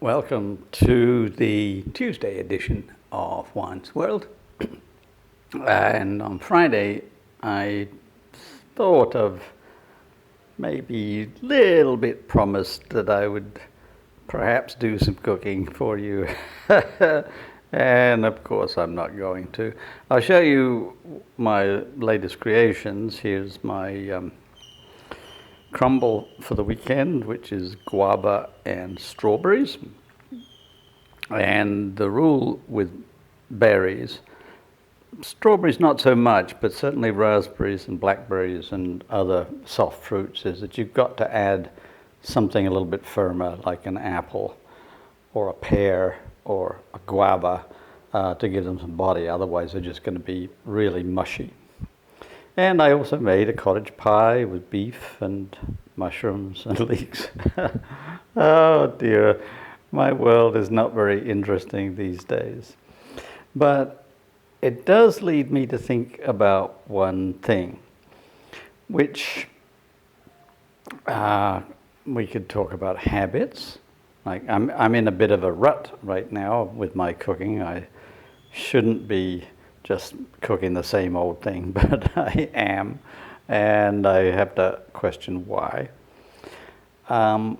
Welcome to the Tuesday edition of Wine's World. And on Friday, I thought of maybe a little bit promised that I would perhaps do some cooking for you. And of course, I'm not going to. I'll show you my latest creations. Here's my crumble for the weekend, which is guava and strawberries. And the rule with berries, strawberries not so much, but certainly raspberries and blackberries and other soft fruits, is that you've got to add something a little bit firmer, like an apple or a pear or a guava, to give them some body. Otherwise, they're just going to be really mushy. And I also made a cottage pie with beef and mushrooms and leeks. Oh dear, my world is not very interesting these days. But it does lead me to think about one thing, which we could talk about habits. Like I'm in a bit of a rut right now with my cooking. I shouldn't be just cooking the same old thing, but I am, and I have to question why. And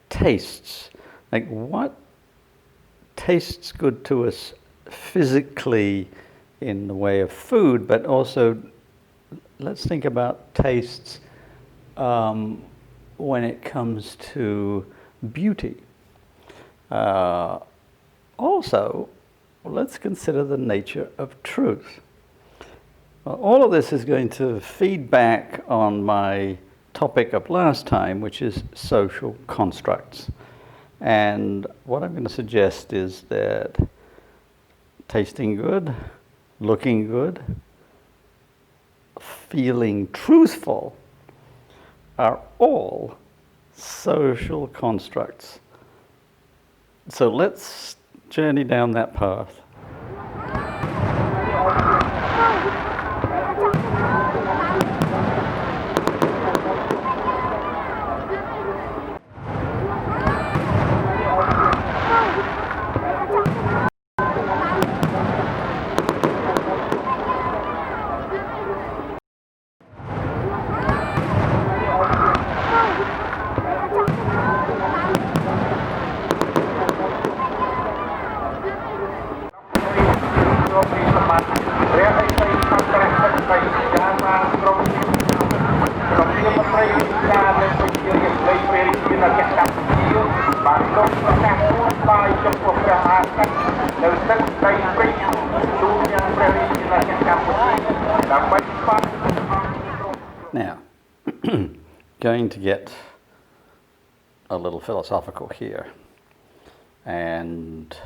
tastes, like what tastes good to us physically in the way of food, but also let's think about tastes when it comes to beauty. Also, let's consider the nature of truth. Well, all of this is going to feed back on my topic of last time, which is social constructs. And what I'm going to suggest is that tasting good, looking good, feeling truthful are all social constructs. So let's journey down that path. Now, going to get a little philosophical here. And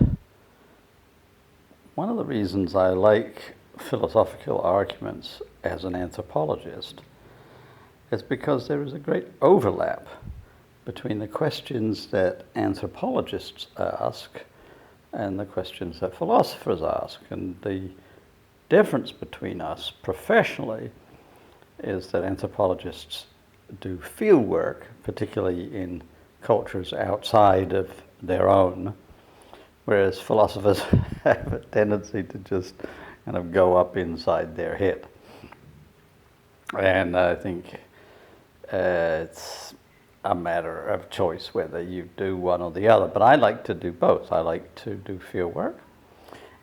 one of the reasons I like philosophical arguments as an anthropologist is because there is a great overlap between the questions that anthropologists ask and the questions that philosophers ask. And the difference between us professionally is that anthropologists do field work, particularly in cultures outside of their own, whereas philosophers have a tendency to just kind of go up inside their head. And I think it's a matter of choice whether you do one or the other. But I like to do both. I like to do field work,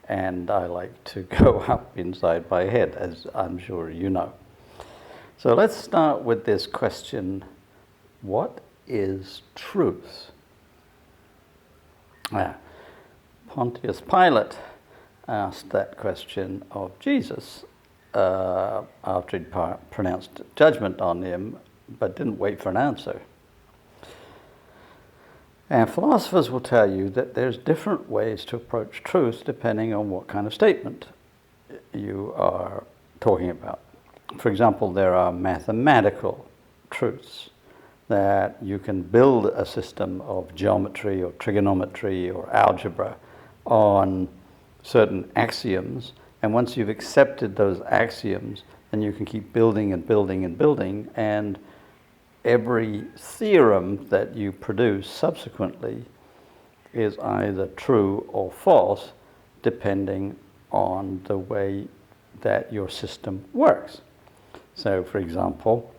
and I like to go up inside my head, as I'm sure you know. So let's start with this question: what is truth? Pontius Pilate asked that question of Jesus after he'd pronounced judgment on him, but didn't wait for an answer. And philosophers will tell you that there's different ways to approach truth depending on what kind of statement you are talking about. For example, there are mathematical truths that you can build a system of geometry or trigonometry or algebra on certain axioms, and once you've accepted those axioms, then you can keep building and building and building, and every theorem that you produce subsequently is either true or false, depending on the way that your system works. So, for example,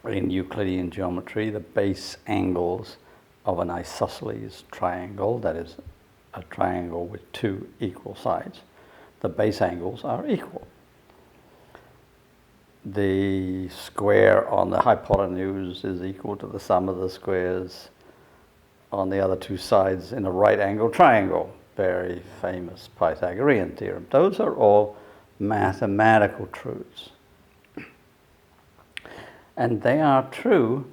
in Euclidean geometry, the base angles of an isosceles triangle, that is a triangle with two equal sides, the base angles are equal. The square on the hypotenuse is equal to the sum of the squares on the other two sides in a right angle triangle. Very famous Pythagorean theorem. Those are all mathematical truths. And they are true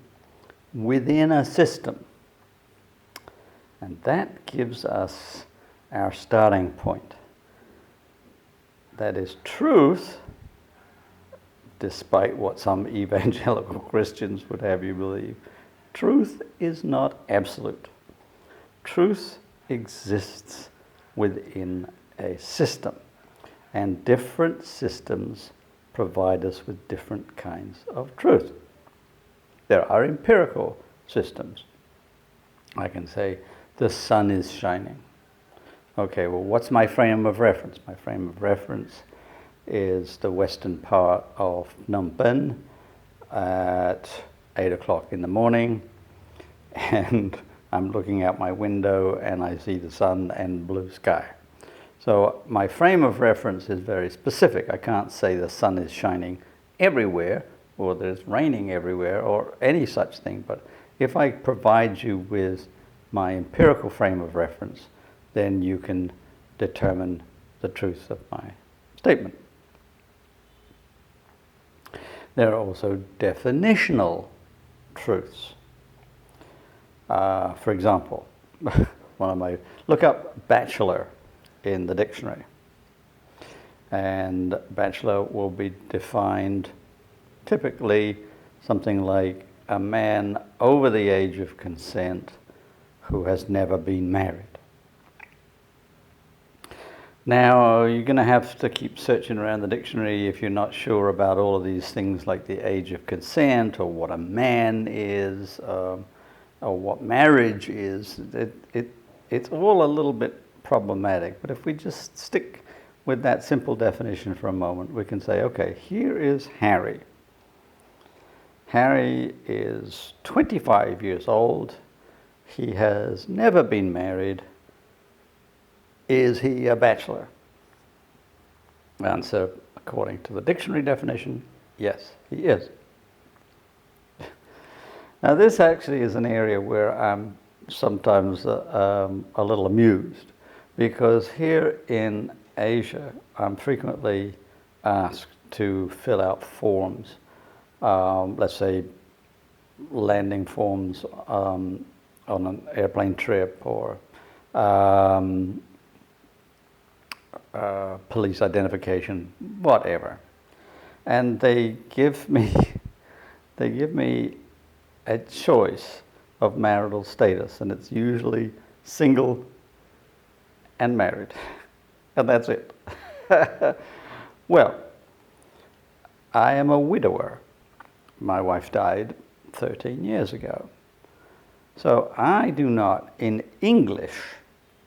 within a system. And that gives us our starting point. That is, truth, despite what some evangelical Christians would have you believe, truth is not absolute. Truth exists within a system, and different systems provide us with different kinds of truth. There are empirical systems. I can say, the sun is shining. Okay, well, what's my frame of reference? My frame of reference is the western part of Phnom Penh at 8 o'clock in the morning, and I'm looking out my window and I see the sun and blue sky. So my frame of reference is very specific. I can't say the sun is shining everywhere, or that it's raining everywhere, or any such thing. But if I provide you with my empirical frame of reference, then you can determine the truth of my statement. There are also definitional truths. For example, look up bachelor in the dictionary. And bachelor will be defined typically something like a man over the age of consent who has never been married. Now, you're going to have to keep searching around the dictionary if you're not sure about all of these things like the age of consent, or what a man is, or what marriage is. It's all a little bit problematic, but if we just stick with that simple definition for a moment, we can say, okay, here is Harry. Harry is 25 years old. He has never been married. Is he a bachelor? Answer, according to the dictionary definition, yes, he is. Now, this actually is an area where I'm sometimes a little amused, because here in Asia, I'm frequently asked to fill out forms, let's say landing forms on an airplane trip, or police identification, whatever. And they give me a choice of marital status, and it's usually single and married, and that's it. Well, I am a widower. My wife died 13 years ago. So I do not, in English,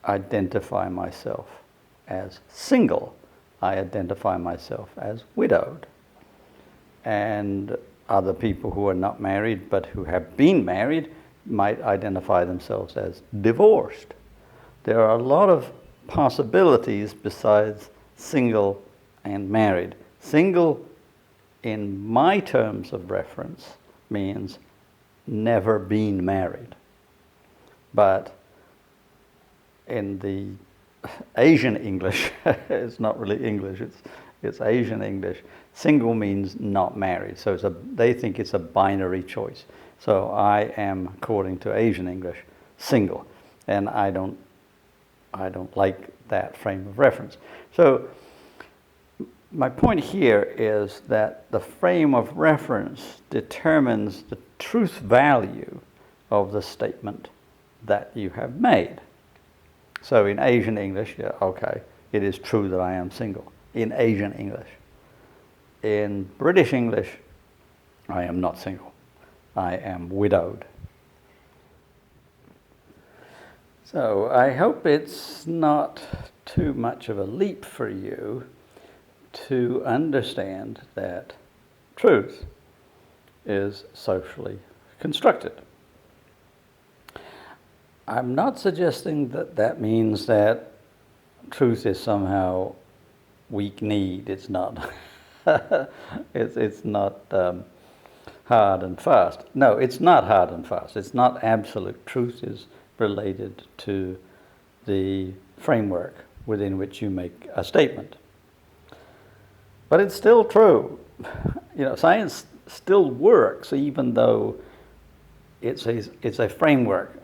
identify myself as single. I identify myself as widowed. And other people who are not married but who have been married might identify themselves as divorced. There are a lot of possibilities besides single and married. Single, in my terms of reference, means never been married. But in the Asian English, it's not really English, it's Asian English, single means not married. So they think it's a binary choice. So I am, according to Asian English, single. And I don't like that frame of reference. So my point here is that the frame of reference determines the truth value of the statement that you have made. So in Asian English, yeah, okay, it is true that I am single. In Asian English. In British English, I am not single. I am widowed. So I hope it's not too much of a leap for you to understand that truth is socially constructed. I'm not suggesting that that means that truth is somehow weak-kneed. It's not. it's not hard and fast. No, it's not hard and fast. It's not absolute. Truth is related to the framework within which you make a statement. But it's still true. Science still works even though it's a framework.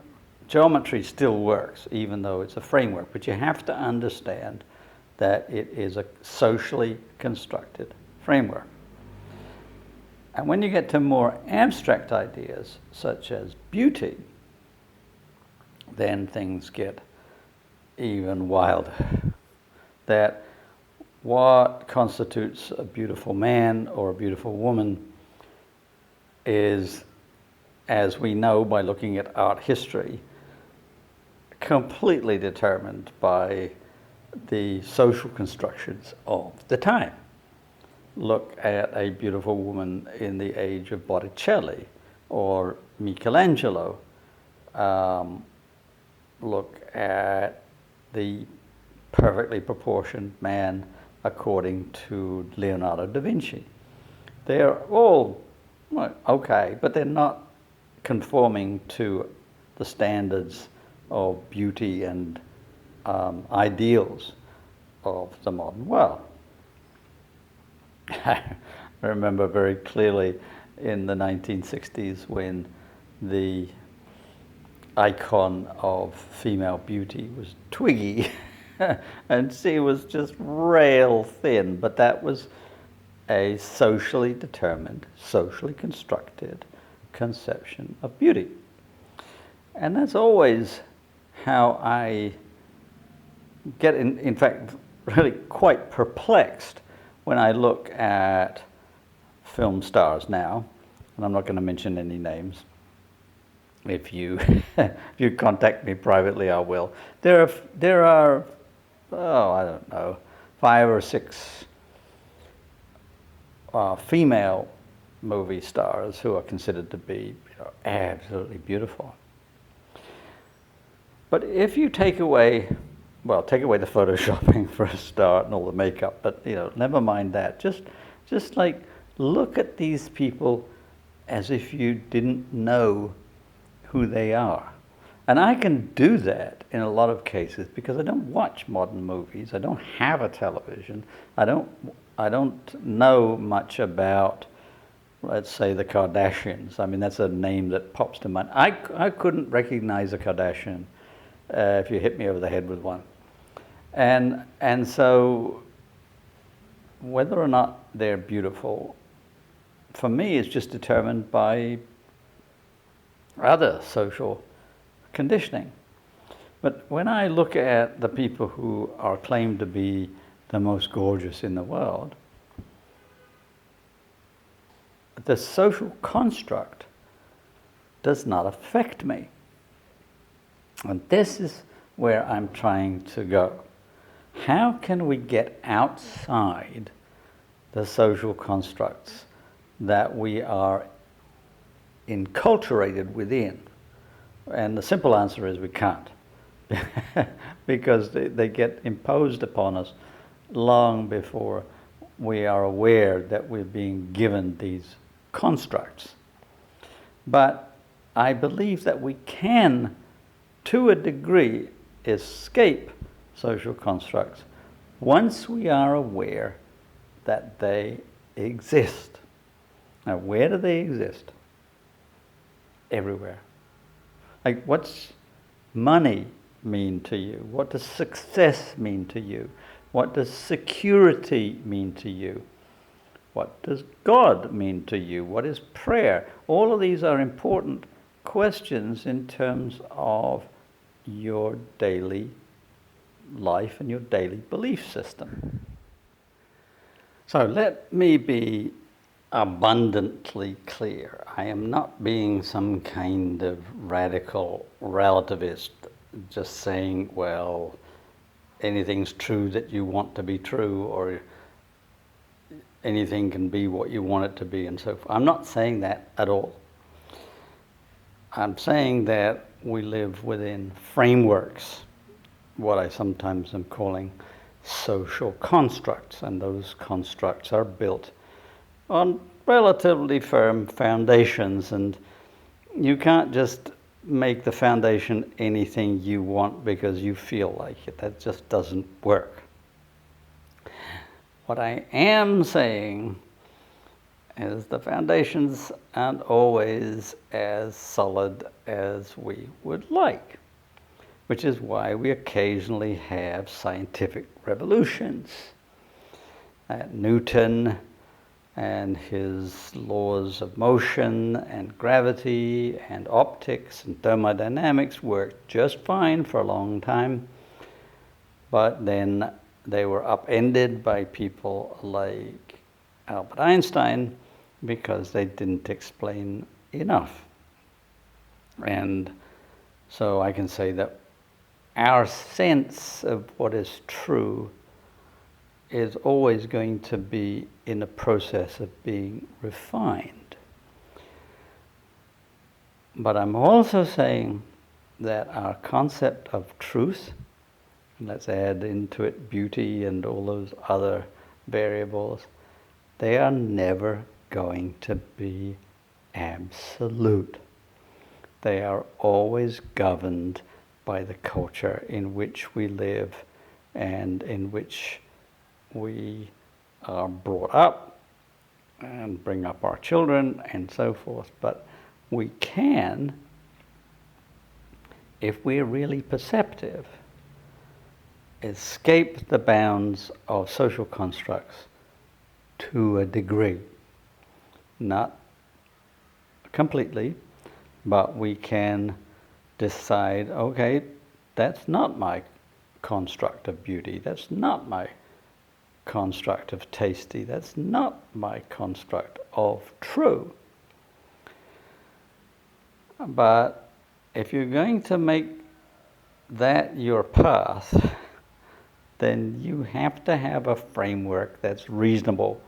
Geometry still works even though it's a framework. But you have to understand that it is a socially constructed framework. And when you get to more abstract ideas, such as beauty, then things get even wilder. That what constitutes a beautiful man or a beautiful woman is, as we know by looking at art history, completely determined by the social constructions of the time. Look at a beautiful woman in the age of Botticelli or Michelangelo. Look at the perfectly proportioned man according to Leonardo da Vinci. They're all okay, but they're not conforming to the standards of beauty and ideals of the modern world. I remember very clearly in the 1960s when the icon of female beauty was Twiggy, and she was just rail thin, but that was a socially determined, socially constructed conception of beauty. And that's always how I get, in fact, really quite perplexed when I look at film stars now, and I'm not going to mention any names. If you if you contact me privately, I will. There are I don't know, 5 or 6 female movie stars who are considered to be absolutely beautiful. But if you take away the photoshopping for a start and all the makeup, but never mind that. Just like look at these people as if you didn't know who they are. And I can do that in a lot of cases because I don't watch modern movies. I don't have a television. I don't know much about, let's say, the Kardashians. I mean, that's a name that pops to mind. I couldn't recognize a Kardashian if you hit me over the head with one. And so whether or not they're beautiful, for me, is just determined by other social conditioning. But when I look at the people who are claimed to be the most gorgeous in the world, the social construct does not affect me. And this is where I'm trying to go. How can we get outside the social constructs that we are enculturated within? And the simple answer is we can't. Because they get imposed upon us long before we are aware that we're being given these constructs. But I believe that we can, to a degree, escape social constructs once we are aware that they exist. Now, where do they exist? Everywhere. Like, what's money mean to you? What does success mean to you? What does security mean to you? What does God mean to you? What is prayer? All of these are important questions in terms of your daily life and your daily belief system. So let me be abundantly clear. I am not being some kind of radical relativist, just saying, well, anything's true that you want to be true, or anything can be what you want it to be, and so forth. I'm not saying that at all. I'm saying that we live within frameworks, what I sometimes am calling social constructs, and those constructs are built on relatively firm foundations, and you can't just make the foundation anything you want because you feel like it. That just doesn't work. What I am saying is the foundations aren't always as solid as we would like, which is why we occasionally have scientific revolutions. Newton and his laws of motion and gravity and optics and thermodynamics worked just fine for a long time, but then they were upended by people like Albert Einstein because they didn't explain enough. And so I can say that our sense of what is true is always going to be in a process of being refined. But I'm also saying that our concept of truth, let's add into it beauty and all those other variables, they are never going to be absolute. They are always governed by the culture in which we live and in which we are brought up and bring up our children and so forth. But we can, if we're really perceptive, escape the bounds of social constructs to a degree. Not completely, but we can decide, okay, that's not my construct of beauty, that's not my construct of tasty, that's not my construct of true. But if you're going to make that your path, then you have to have a framework that's reasonable.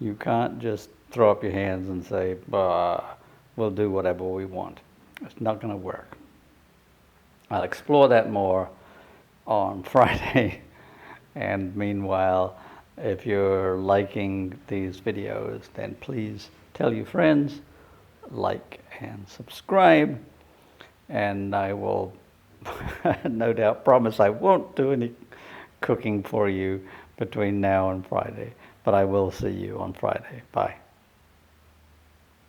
You can't just throw up your hands and say, we'll do whatever we want. It's not going to work. I'll explore that more on Friday. And meanwhile, if you're liking these videos, then please tell your friends, like and subscribe. And I will no doubt promise I won't do any cooking for you between now and Friday, but I will see you on Friday. Bye.